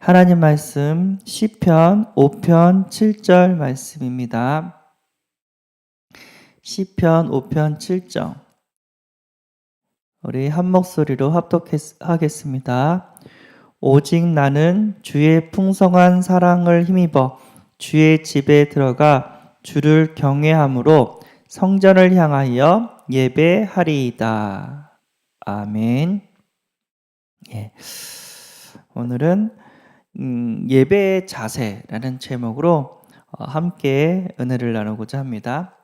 하나님 말씀 시편 5편 7절 말씀입니다. 시편 5편 7절 우리 한 목소리로 합독하겠습니다. 오직 나는 주의 풍성한 사랑을 힘입어 주의 집에 들어가 주를 경외함으로 성전을 향하여 예배하리이다. 아멘. 오늘은 예배의 자세라는 제목으로 함께 은혜를 나누고자 합니다.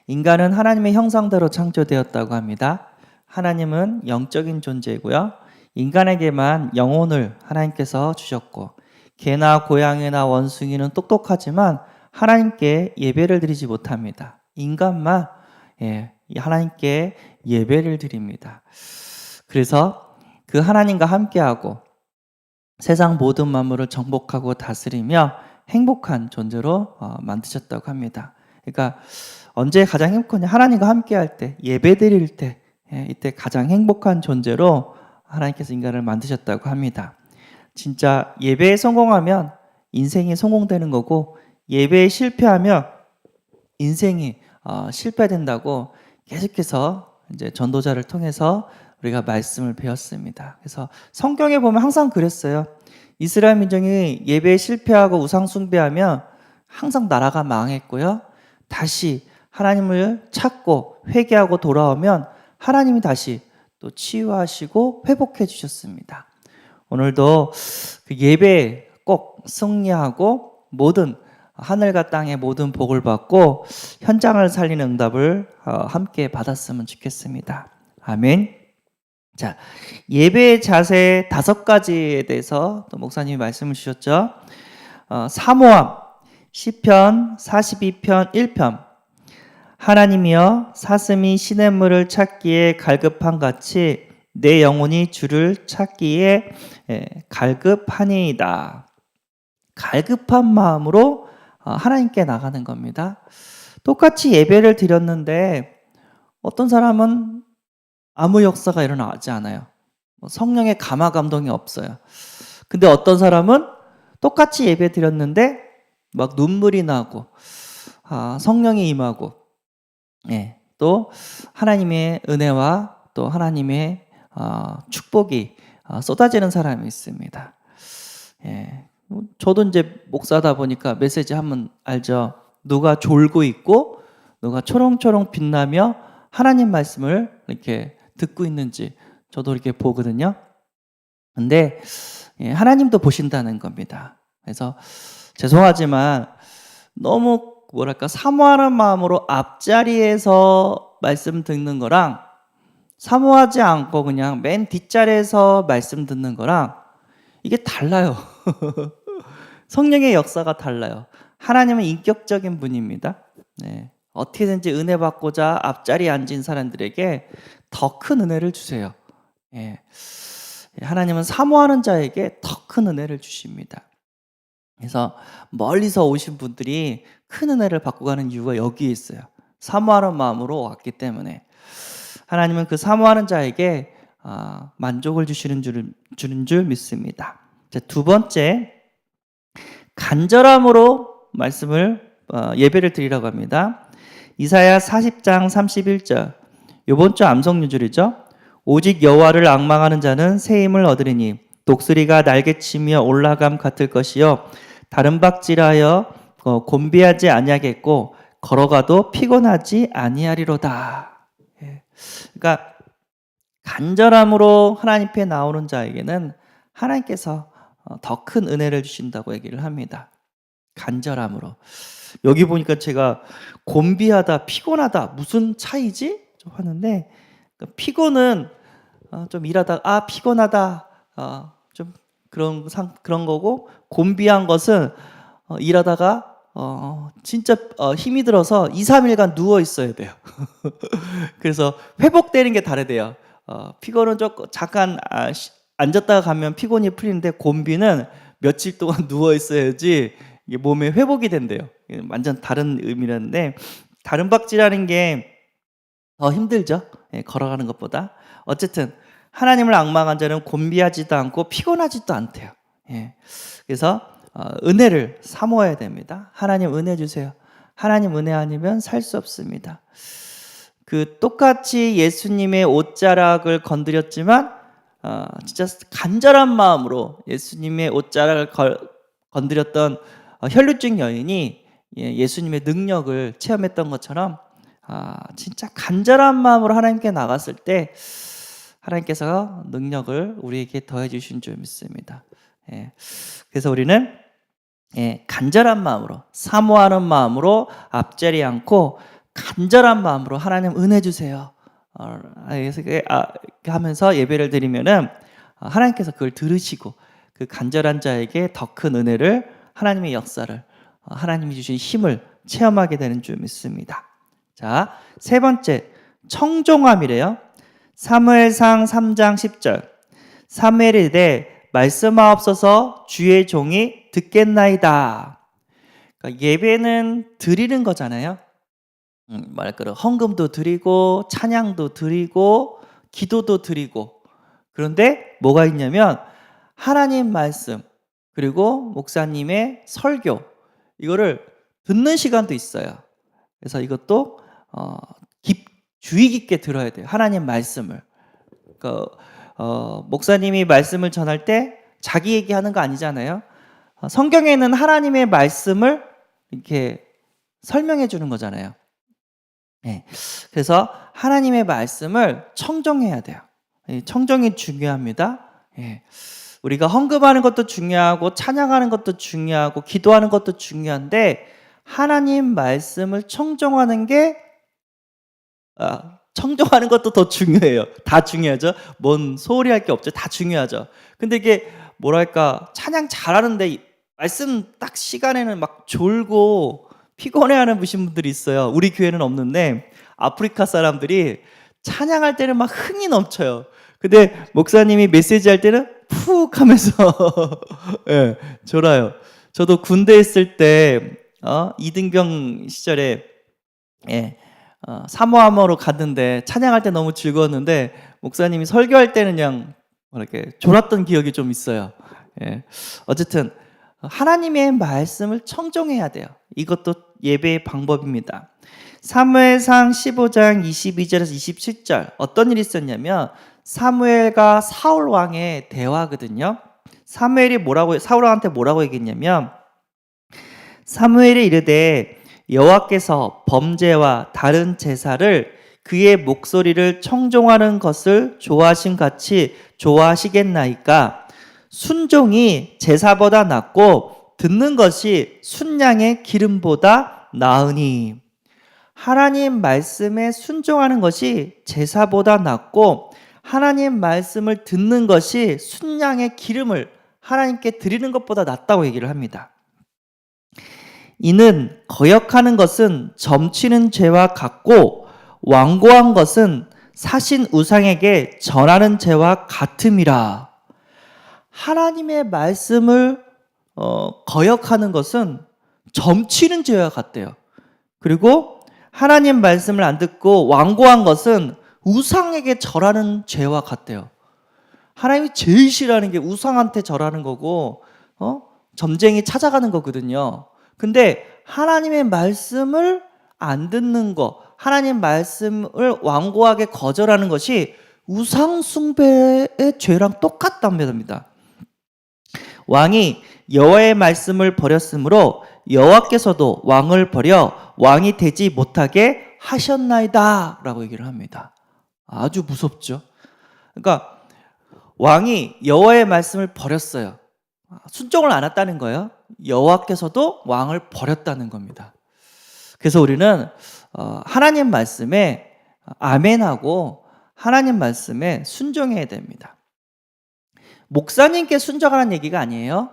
인간은 하나님의 형상대로 창조되었다고 합니다. 하나님은 영적인 존재이고요. 인간에게만 영혼을 하나님께서 주셨고, 개나 고양이나 원숭이는 똑똑하지만 하나님께 예배를 드리지 못합니다. 인간만 하나님께 예배를 드립니다. 그래서 그 하나님과 함께하고 세상 모든 만물을 정복하고 다스리며 행복한 존재로 만드셨다고 합니다. 그러니까 언제 가장 행복하냐? 하나님과 함께할 때, 예배 드릴 때, 이때 가장 행복한 존재로 하나님께서 인간을 만드셨다고 합니다. 진짜 예배에 성공하면 인생이 성공되는 거고, 예배에 실패하면 인생이 실패된다고 계속해서 이제 전도자를 통해서 우리가 말씀을 배웠습니다. 그래서 성경에 보면 항상 그랬어요. 이스라엘 민족이 예배에 실패하고 우상 숭배하면 항상 나라가 망했고요. 다시 하나님을 찾고 회개하고 돌아오면 하나님이 다시 또 치유하시고 회복해 주셨습니다. 오늘도 그 예배에 꼭 승리하고 모든 하늘과 땅의 모든 복을 받고 현장을 살리는 응답을 함께 받았으면 좋겠습니다. 아멘. 자, 예배의 자세 5가지에 대해서 또 목사님이 말씀을 주셨죠. 사모함, 시편 42편 1편. 하나님이여 사슴이 시냇물을 찾기에 갈급한 같이 내 영혼이 주를 찾기에 갈급하니이다. 갈급한 마음으로 하나님께 나가는 겁니다. 똑같이 예배를 드렸는데 어떤 사람은 아무 역사가 일어나지 않아요. 성령의 감화 감동이 없어요. 근데 어떤 사람은 똑같이 예배 드렸는데 막 눈물이 나고 성령이 임하고 또 하나님의 은혜와 또 하나님의 축복이 쏟아지는 사람이 있습니다. 저도 이제 목사다 보니까 메시지 하면 알죠. 누가 졸고 있고 누가 초롱초롱 빛나며 하나님 말씀을 이렇게 듣고 있는지 저도 이렇게 보거든요. 근데 하나님도 보신다는 겁니다. 그래서 죄송하지만 너무 사모하는 마음으로 앞자리에서 말씀 듣는 거랑 사모하지 않고 그냥 맨 뒷자리에서 말씀 듣는 거랑 이게 달라요. 성령의 역사가 달라요. 하나님은 인격적인 분입니다. 어떻게든지 은혜 받고자 앞자리에 앉은 사람들에게 더 큰 은혜를 주세요. 하나님은 사모하는 자에게 더 큰 은혜를 주십니다. 그래서 멀리서 오신 분들이 큰 은혜를 받고 가는 이유가 여기에 있어요. 사모하는 마음으로 왔기 때문에 하나님은 그 사모하는 자에게 만족을 주시는 줄 믿습니다. 자, 두 번째, 간절함으로 말씀을 예배를 드리라고 합니다. 이사야 40장 31절, 이번 주 암송유절이죠. 오직 여호와를 앙망하는 자는 새 힘을 얻으리니 독수리가 날개치며 올라감 같을 것이요 다른 박질하여 곤비하지 아니하겠고 걸어가도 피곤하지 아니하리로다. 그러니까 간절함으로 하나님 앞에 나오는 자에게는 하나님께서 더 큰 은혜를 주신다고 얘기를 합니다. 간절함으로. 여기 보니까 제가 곤비하다, 피곤하다 무슨 차이지? 좀 하는데 피곤은 좀 일하다 피곤하다 좀 그런 거고, 곤비한 것은 일하다가 진짜 힘이 들어서 2-3일간 누워 있어야 돼요. 그래서 회복되는 게 다르대요. 피곤은 조금 잠깐 앉았다가 가면 피곤이 풀리는데 곤비는 며칠 동안 누워 있어야지 이게 몸에 회복이 된대요. 완전 다른 의미라는데, 다른 박질하는 게 더 힘들죠. 걸어가는 것보다. 어쨌든 하나님을 앙망한 자는 곤비하지도 않고 피곤하지도 않대요. 예. 그래서 은혜를 사모해야 됩니다. 하나님 은혜 주세요. 하나님 은혜 아니면 살 수 없습니다. 그 똑같이 예수님의 옷자락을 건드렸지만 진짜 간절한 마음으로 예수님의 옷자락을 건드렸던 혈루증 여인이 예수님의 능력을 체험했던 것처럼 진짜 간절한 마음으로 하나님께 나갔을 때 하나님께서 능력을 우리에게 더해 주신 줄 믿습니다. 그래서 우리는 간절한 마음으로, 사모하는 마음으로 앞자리 않고 간절한 마음으로 하나님 은혜 주세요. 이렇게 하면서 예배를 드리면은 하나님께서 그걸 들으시고 그 간절한 자에게 더 큰 은혜를, 하나님의 역사를, 하나님이 주신 힘을 체험하게 되는 줄 믿습니다. 자, 세 번째, 청종함이래요. 사무엘상 3장 10절. 사무엘이 이르되 말씀하옵소서 주의 종이 듣겠나이다. 그러니까 예배는 드리는 거잖아요. 말 그대로 헌금도 드리고 찬양도 드리고 기도도 드리고, 그런데 뭐가 있냐면 하나님 말씀 그리고 목사님의 설교, 이거를 듣는 시간도 있어요. 그래서 이것도 주의 깊게 들어야 돼요. 하나님 말씀을. 목사님이 말씀을 전할 때 자기 얘기하는 거 아니잖아요. 성경에는 하나님의 말씀을 이렇게 설명해 주는 거잖아요. 그래서 하나님의 말씀을 청정해야 돼요. 청정이 중요합니다. 우리가 헌금하는 것도 중요하고 찬양하는 것도 중요하고 기도하는 것도 중요한데 하나님 말씀을 청정하는 게 청정하는 것도 더 중요해요. 다 중요하죠. 뭔 소홀히 할 게 없죠. 다 중요하죠. 근데 이게 뭐랄까, 찬양 잘하는데 말씀 딱 시간에는 막 졸고 피곤해하는 분들이 있어요. 우리 교회는 없는데 아프리카 사람들이 찬양할 때는 막 흥이 넘쳐요. 근데 목사님이 메시지 할 때는 푹 하면서 졸아요. 저도 군대 있을 때 이등병 시절에 사모함으로 갔는데 찬양할 때 너무 즐거웠는데 목사님이 설교할 때는 그냥 이렇게 졸았던 기억이 좀 있어요. 어쨌든 하나님의 말씀을 청종해야 돼요. 이것도 예배의 방법입니다. 사무엘상 15장 22절에서 27절 어떤 일이 있었냐면 사무엘과 사울 왕의 대화거든요. 사울 왕한테 뭐라고 얘기했냐면, 사무엘이 이르되 여호와께서 범죄와 다른 제사를 그의 목소리를 청종하는 것을 좋아하신 같이 좋아하시겠나이까? 순종이 제사보다 낫고 듣는 것이 순양의 기름보다 나으니. 하나님 말씀에 순종하는 것이 제사보다 낫고 하나님 말씀을 듣는 것이 순양의 기름을 하나님께 드리는 것보다 낫다고 얘기를 합니다. 이는 거역하는 것은 점치는 죄와 같고 완고한 것은 사신 우상에게 절하는 죄와 같음이라. 하나님의 말씀을 거역하는 것은 점치는 죄와 같대요. 그리고 하나님 말씀을 안 듣고 완고한 것은 우상에게 절하는 죄와 같대요. 하나님이 제일 싫어하는 게 우상한테 절하는 거고 점쟁이 찾아가는 거거든요. 근데 하나님의 말씀을 안 듣는 거, 하나님 말씀을 완고하게 거절하는 것이 우상 숭배의 죄랑 똑같답니다. 왕이 여호와의 말씀을 버렸으므로 여호와께서도 왕을 버려 왕이 되지 못하게 하셨나이다 라고 얘기를 합니다. 아주 무섭죠. 그러니까 왕이 여호와의 말씀을 버렸어요. 순종을 안 했다는 거예요. 여호와께서도 왕을 버렸다는 겁니다. 그래서 우리는 하나님 말씀에 아멘하고 하나님 말씀에 순종해야 됩니다. 목사님께 순종하라는 얘기가 아니에요.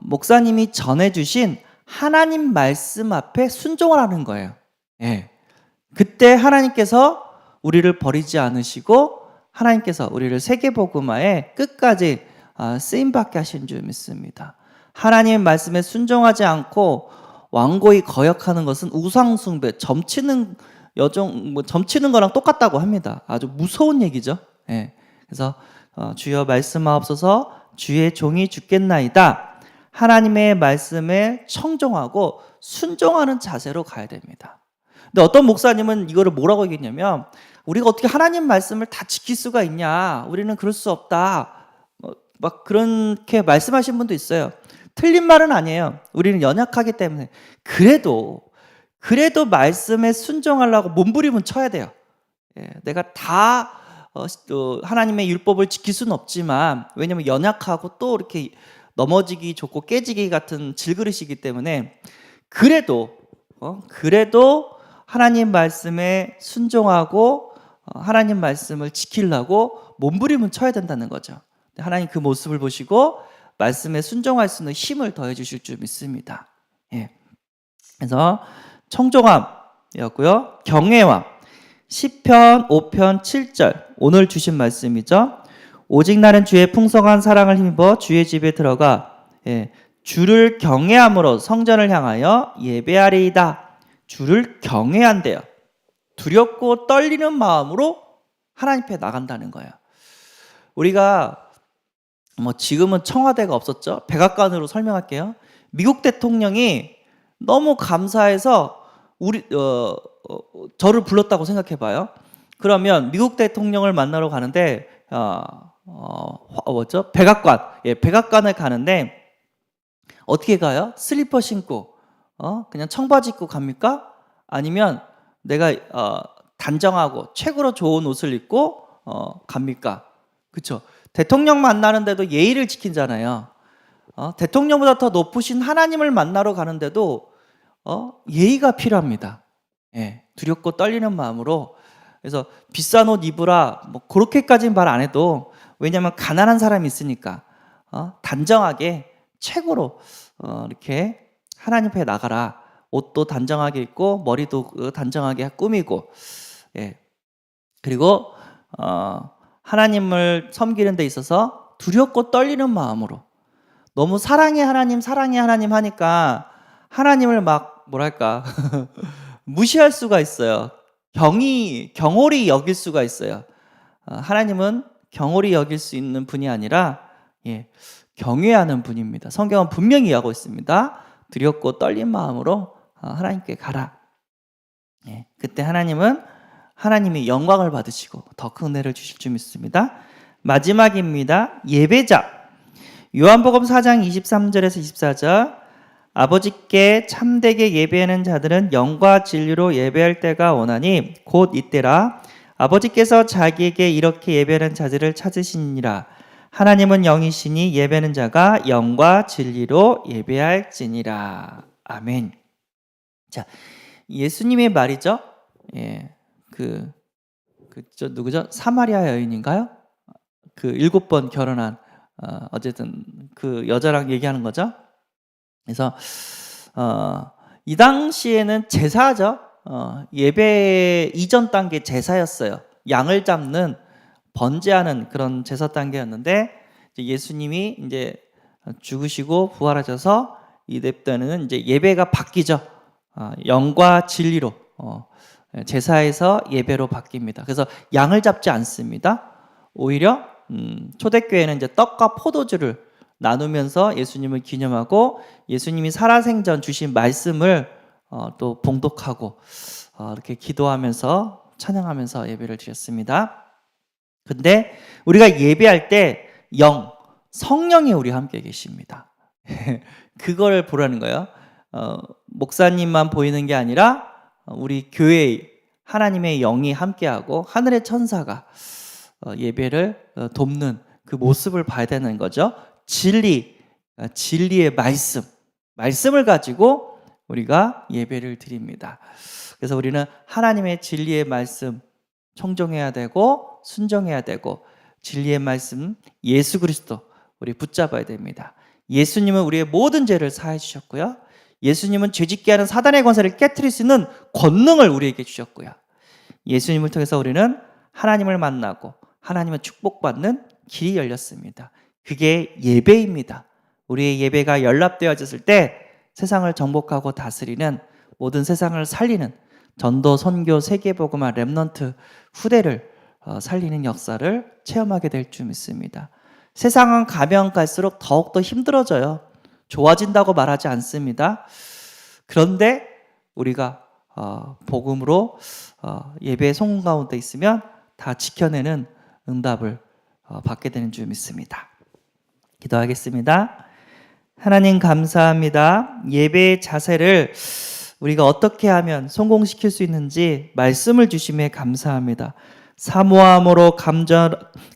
목사님이 전해주신 하나님 말씀 앞에 순종을 하는 거예요. 그때 하나님께서 우리를 버리지 않으시고 하나님께서 우리를 세계복음화에 끝까지 쓰임받게 하신 줄 믿습니다. 하나님의 말씀에 순종하지 않고 완고히 거역하는 것은 우상숭배, 점치는 거랑 똑같다고 합니다. 아주 무서운 얘기죠. 그래서 주여 말씀하옵소서 주의 종이 죽겠나이다. 하나님의 말씀에 청종하고 순종하는 자세로 가야 됩니다. 근데 어떤 목사님은 이거를 뭐라고 얘기했냐면, 우리가 어떻게 하나님 말씀을 다 지킬 수가 있냐, 우리는 그럴 수 없다, 막 그렇게 말씀하신 분도 있어요. 틀린 말은 아니에요. 우리는 연약하기 때문에. 그래도 말씀에 순종하려고 몸부림은 쳐야 돼요. 내가 다 하나님의 율법을 지킬 수는 없지만, 왜냐면 연약하고 또 이렇게 넘어지기 좋고 깨지기 같은 질그릇이기 때문에, 그래도 하나님 말씀에 순종하고 하나님 말씀을 지키려고 몸부림은 쳐야 된다는 거죠. 하나님 그 모습을 보시고 말씀에 순종할 수 있는 힘을 더해 주실 줄 믿습니다. 그래서 청종함이었고요. 경외함. 시편 5편 7절, 오늘 주신 말씀이죠. 오직 나는 주의 풍성한 사랑을 힘입어 주의 집에 들어가 주를 경외함으로 성전을 향하여 예배하리이다. 주를 경외한대요. 두렵고 떨리는 마음으로 하나님 앞에 나간다는 거예요. 우리가 지금은 청와대가 없었죠. 백악관으로 설명할게요. 미국 대통령이 너무 감사해서 저를 불렀다고 생각해봐요. 그러면 미국 대통령을 만나러 가는데 백악관, 백악관을 가는데 어떻게 가요? 슬리퍼 신고 그냥 청바지 입고 갑니까? 아니면 내가 단정하고 최고로 좋은 옷을 입고 갑니까? 그렇죠? 대통령 만나는데도 예의를 지키잖아요. 대통령보다 더 높으신 하나님을 만나러 가는데도 예의가 필요합니다. 두렵고 떨리는 마음으로. 그래서 비싼 옷 입으라 그렇게까지는 말 안 해도, 왜냐하면 가난한 사람이 있으니까 단정하게 최고로 이렇게 하나님 앞에 나가라. 옷도 단정하게 입고 머리도 단정하게 꾸미고, 그리고 하나님을 섬기는 데 있어서 두렵고 떨리는 마음으로. 너무 사랑의 하나님 하니까 하나님을 무시할 수가 있어요. 경홀히 여길 수가 있어요. 하나님은 경홀히 여길 수 있는 분이 아니라 경외하는 분입니다. 성경은 분명히 이야기하고 있습니다. 두렵고 떨린 마음으로 하나님께 가라. 그때 하나님이 영광을 받으시고 더 큰 은혜를 주실 줄 믿습니다. 마지막입니다. 예배자. 요한복음 4장 23절에서 24절. 아버지께 참되게 예배하는 자들은 영과 진리로 예배할 때가 오나니 곧 이때라. 아버지께서 자기에게 이렇게 예배하는 자들을 찾으시니라. 하나님은 영이시니 예배하는 자가 영과 진리로 예배할지니라. 아멘. 자, 예수님의 말이죠. 누구죠? 사마리아 여인인가요? 7번 결혼한 어쨌든 그 여자랑 얘기하는 거죠. 그래서 이 당시에는 제사죠. 예배 이전 단계 제사였어요. 양을 잡는, 번제하는 그런 제사 단계였는데, 이제 예수님이 이제 죽으시고 부활하셔서 이때는 이제 예배가 바뀌죠. 영과 진리로 제사에서 예배로 바뀝니다. 그래서 양을 잡지 않습니다. 오히려 초대교회는 이제 떡과 포도주를 나누면서 예수님을 기념하고, 예수님이 살아생전 주신 말씀을 또 봉독하고 이렇게 기도하면서 찬양하면서 예배를 드렸습니다. 근데 우리가 예배할 때 성령이 우리 함께 계십니다. 그걸 보라는 거예요. 목사님만 보이는 게 아니라 우리 교회의 하나님의 영이 함께하고 하늘의 천사가 예배를 돕는 그 모습을 봐야 되는 거죠. 진리의 말씀을 가지고 우리가 예배를 드립니다. 그래서 우리는 하나님의 진리의 말씀 청종해야 되고 순종해야 되고, 진리의 말씀 예수 그리스도 우리 붙잡아야 됩니다. 예수님은 우리의 모든 죄를 사해 주셨고요. 예수님은 죄짓게 하는 사단의 권세를 깨트릴 수 있는 권능을 우리에게 주셨고요. 예수님을 통해서 우리는 하나님을 만나고 하나님의 축복받는 길이 열렸습니다. 그게 예배입니다. 우리의 예배가 연락되어졌을 때 세상을 정복하고 다스리는, 모든 세상을 살리는 전도, 선교, 세계복음화, 렘넌트 후대를 살리는 역사를 체험하게 될 줄 믿습니다. 세상은 가면 갈수록 더욱더 힘들어져요. 좋아진다고 말하지 않습니다. 그런데 우리가 복음으로 예배의 성공 가운데 있으면 다 지켜내는 응답을 받게 되는 줄 믿습니다. 기도하겠습니다. 하나님 감사합니다. 예배의 자세를 우리가 어떻게 하면 성공시킬 수 있는지 말씀을 주심에 감사합니다. 사모함으로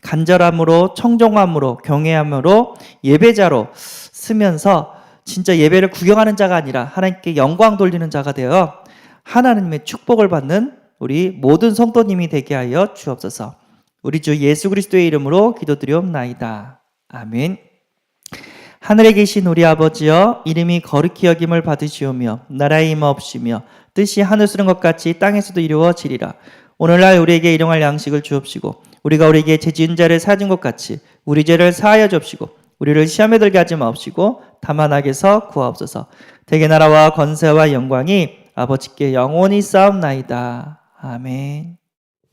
간절함으로 청정함으로 경외함으로 예배자로 쓰면서 진짜 예배를 구경하는 자가 아니라 하나님께 영광 돌리는 자가 되어 하나님의 축복을 받는 우리 모든 성도님이 되게 하여 주옵소서. 우리 주 예수 그리스도의 이름으로 기도드리옵나이다. 아멘. 하늘에 계신 우리 아버지여, 이름이 거룩히 여김을 받으시오며 나라의 임하옵시며 뜻이 하늘 수는 것 같이 땅에서도 이루어지리라. 오늘날 우리에게 일용할 양식을 주옵시고 우리가 우리에게 죄 지은 자를 사하준 것 같이 우리 죄를 사하여 주옵시고 우리를 시험에 들게 하지 마옵시고 다만 악에서 구하옵소서. 대개 나라와 권세와 영광이 아버지께 영원히 쌓옵나이다. 아멘.